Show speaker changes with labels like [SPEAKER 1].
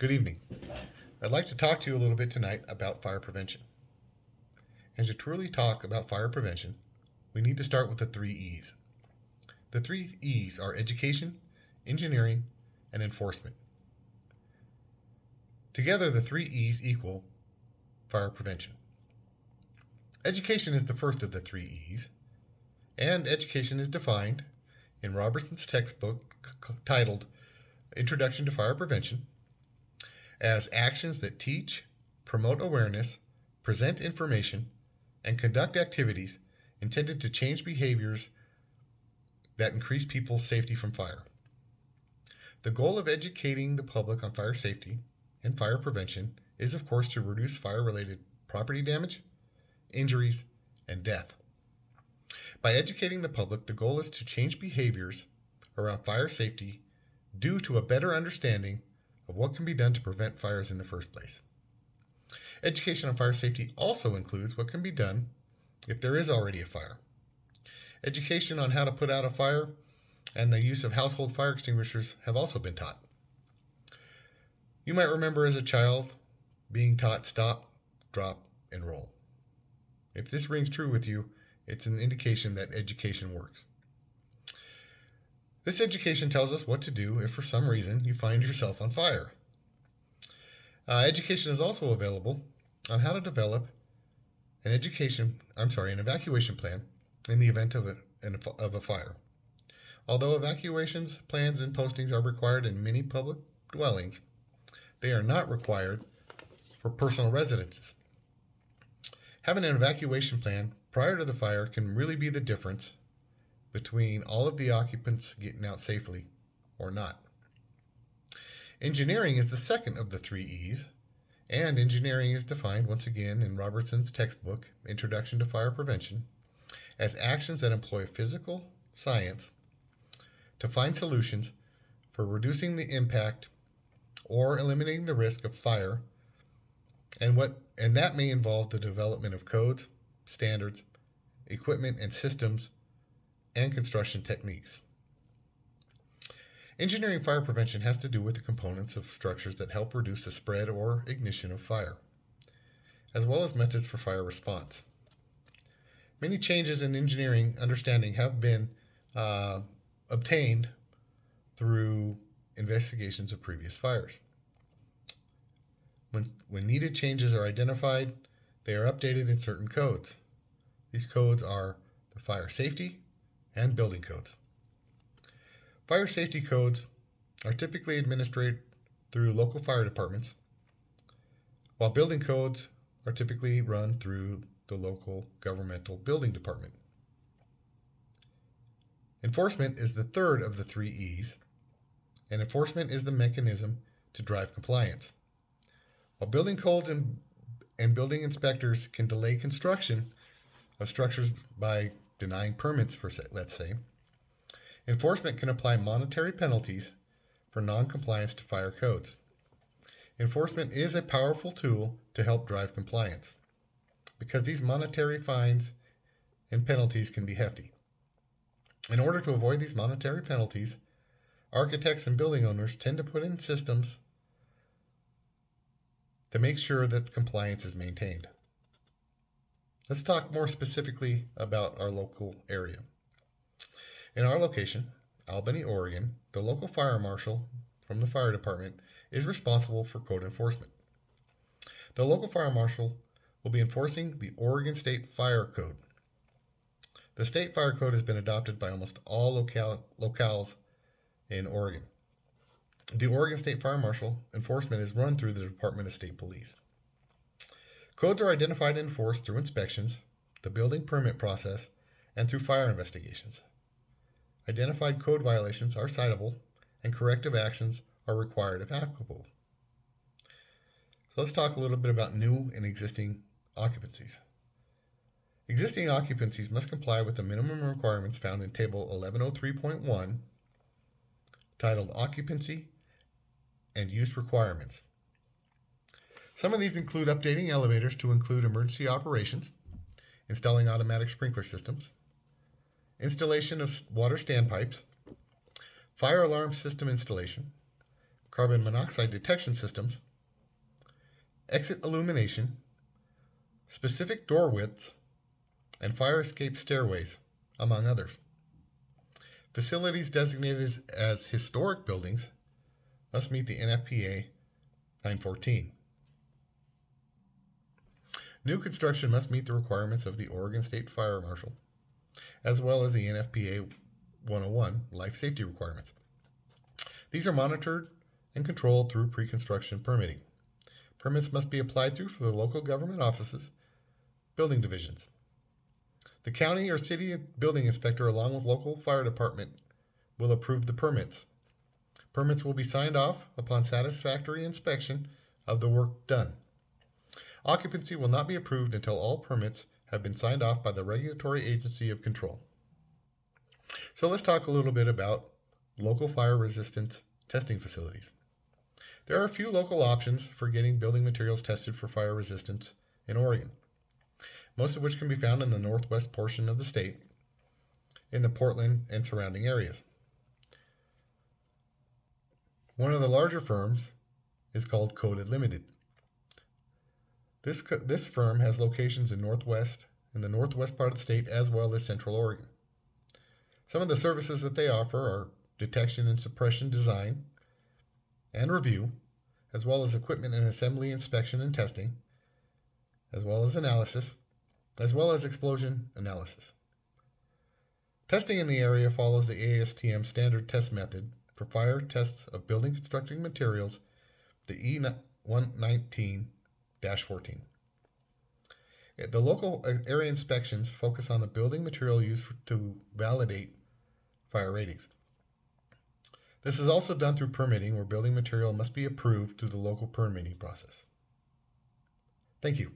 [SPEAKER 1] Good evening. I'd like to talk to you a little bit tonight about fire prevention. And to truly talk about fire prevention, we need to start with the 3 E's. The 3 E's are education, engineering, and enforcement. Together, the 3 E's equal fire prevention. Education is the first of the 3 E's, and education is defined in Robertson's textbook titled Introduction to Fire Prevention as actions that teach, promote awareness, present information, and conduct activities intended to change behaviors that increase people's safety from fire. The goal of educating the public on fire safety and fire prevention is, of course, to reduce fire-related property damage, injuries, and death. By educating the public, the goal is to change behaviors around fire safety due to a better understanding of what can be done to prevent fires in the first place. Education on fire safety also includes what can be done if there is already a fire. Education on how to put out a fire and the use of household fire extinguishers have also been taught. You might remember as a child being taught stop, drop, and roll. If this rings true with you, it's an indication that education works. This education tells us what to do if for some reason you find yourself on fire. Education is also available on how to develop an evacuation plan in the event of a fire. Although evacuations plans and postings are required in many public dwellings, they are not required for personal residences. Having an evacuation plan prior to the fire can really be the difference between all of the occupants getting out safely or not. Engineering is the second of the 3 E's, and engineering is defined once again in Robertson's textbook, Introduction to Fire Prevention, as actions that employ physical science to find solutions for reducing the impact or eliminating the risk of fire, and that may involve the development of codes, standards, equipment and systems, and construction techniques. Engineering fire prevention has to do with the components of structures that help reduce the spread or ignition of fire, as well as methods for fire response. Many changes in engineering understanding have been obtained through investigations of previous fires. When needed changes are identified, they are updated in certain codes. These codes are the fire safety and building codes. Fire safety codes are typically administered through local fire departments, while building codes are typically run through the local governmental building department. Enforcement is the third of the 3 E's, and enforcement is the mechanism to drive compliance. While building codes and building inspectors can delay construction of structures by denying permits, let's say, enforcement can apply monetary penalties for non-compliance to fire codes. Enforcement is a powerful tool to help drive compliance because these monetary fines and penalties can be hefty. In order to avoid these monetary penalties, architects and building owners tend to put in systems to make sure that compliance is maintained. Let's talk more specifically about our local area. In our location, Albany, Oregon, the local fire marshal from the fire department is responsible for code enforcement. The local fire marshal will be enforcing the Oregon State Fire Code. The State Fire Code has been adopted by almost all locales in Oregon. The Oregon State Fire Marshal enforcement is run through the Department of State Police. Codes are identified and enforced through inspections, the building permit process, and through fire investigations. Identified code violations are citable, and corrective actions are required if applicable. So let's talk a little bit about new and existing occupancies. Existing occupancies must comply with the minimum requirements found in Table 1103.1, titled Occupancy and Use Requirements. Some of these include updating elevators to include emergency operations, installing automatic sprinkler systems, installation of water standpipes, fire alarm system installation, carbon monoxide detection systems, exit illumination, specific door widths, and fire escape stairways, among others. Facilities designated as historic buildings must meet the NFPA 914. New construction must meet the requirements of the Oregon State Fire Marshal, as well as the NFPA 101 life safety requirements. These are monitored and controlled through pre-construction permitting. Permits must be applied through for the local government offices, building divisions. The county or city building inspector, along with local fire department, will approve the permits. Permits will be signed off upon satisfactory inspection of the work done. Occupancy will not be approved until all permits have been signed off by the regulatory agency of control. So let's talk a little bit about local fire resistance testing facilities. There are a few local options for getting building materials tested for fire resistance in Oregon, most of which can be found in the northwest portion of the state, in the Portland and surrounding areas. One of the larger firms is called Coded Limited. This firm has locations in the northwest part of the state, as well as Central Oregon. Some of the services that they offer are detection and suppression design and review, as well as equipment and assembly inspection and testing, as well as analysis, as well as explosion analysis. Testing in the area follows the ASTM standard test method for fire tests of building construction materials, the E119-14. The local area inspections focus on the building material used to validate fire ratings. This is also done through permitting, where building material must be approved through the local permitting process. Thank you.